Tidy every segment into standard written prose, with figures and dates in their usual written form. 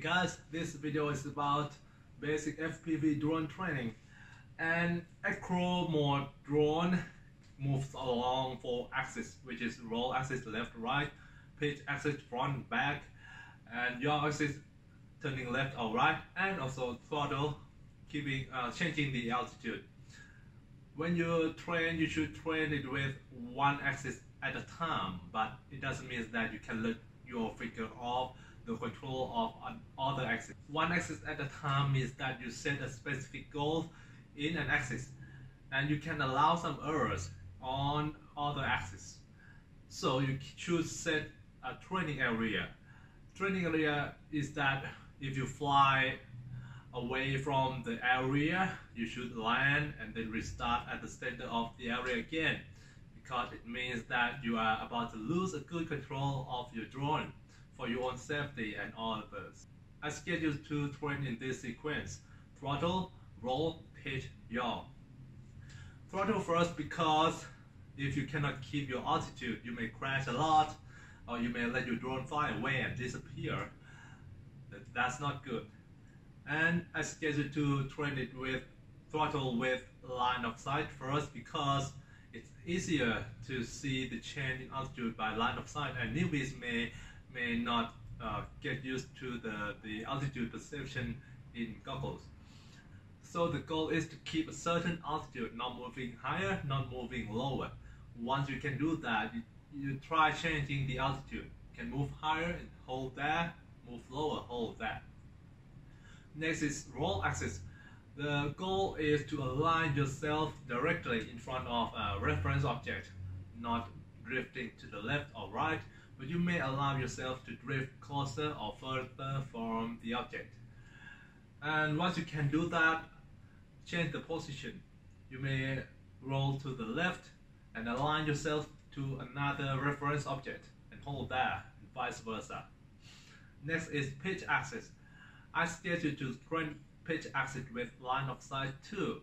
Hey guys, this video is about basic FPV drone training. And acro mode drone moves along 4 axes, which is roll axis left right, pitch axis front back, and yaw axis turning left or right, and also throttle changing the altitude. When you train, you should train it with one axis at a time, but it doesn't mean that you can let your figure off the control of other axis. One axis at a time means that you set a specific goal in an axis, and you can allow some errors on other axis. So you should set a training area. Training area is that if you fly away from the area, you should land and then restart at the center of the area again, because it means that you are about to lose a good control of your drone for your own safety and all others. I scheduled to train in this sequence: throttle, roll, pitch, yaw. Throttle first, because if you cannot keep your altitude, you may crash a lot, or you may let your drone fly away and disappear. That's not good. And I scheduled to train it with throttle with line of sight first, because it's easier to see the change in altitude by line of sight, and newbies may not get used to the altitude perception in goggles. So the goal is to keep a certain altitude, not moving higher, not moving lower. Once you can do that, you try changing the altitude. You can move higher and hold that, move lower, hold that. Next is roll axis. The goal is to align yourself directly in front of a reference object, not drifting to the left or right, but you may allow yourself to drift closer or further from the object. And once you can do that, change the position. You may roll to the left and align yourself to another reference object and hold that, and vice versa. Next is pitch axis. I scheduled to train pitch axis with line of sight too.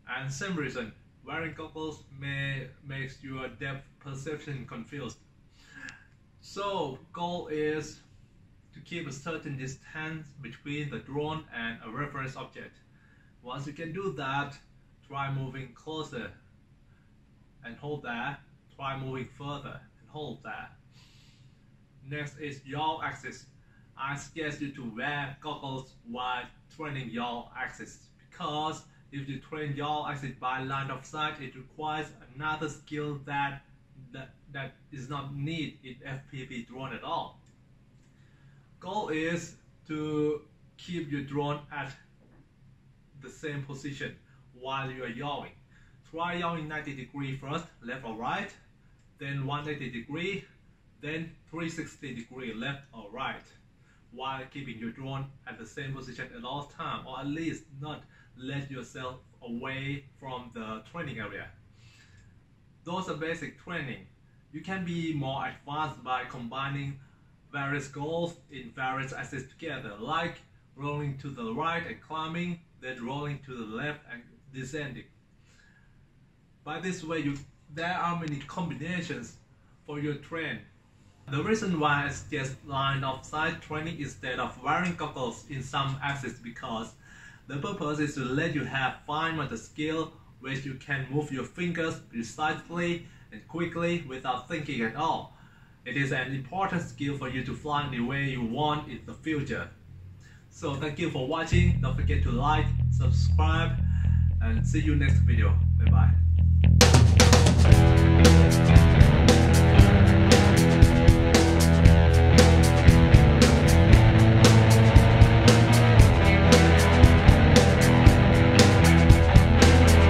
And same reason, wearing goggles may make your depth perception confused. So goal is to keep a certain distance between the drone and a reference object. Once you can do that, try moving closer and hold that. Try moving further and hold that. Next is yaw axis. I schedule to wear goggles while training yaw axis, because if you train yaw axis by line of sight, it requires another skill that is not needed in FPV drone at all. Goal is to keep your drone at the same position while you are yawing. Try yawing 90 degrees first, left or right, then 180 degrees, then 360 degrees left or right, while keeping your drone at the same position at all times, or at least not let yourself away from the training area. Those are basic training. You can be more advanced by combining various goals in various axes together, like rolling to the right and climbing, then rolling to the left and descending. By this way, there are many combinations for your train. The reason why I suggest line of sight training instead of wearing goggles in some axes, because the purpose is to let you have fine motor skill, which you can move your fingers precisely and quickly without thinking at all. It is an important skill for you to fly the way you want in the future. So thank you for watching. Don't forget to like, subscribe, and see you next video. Bye bye.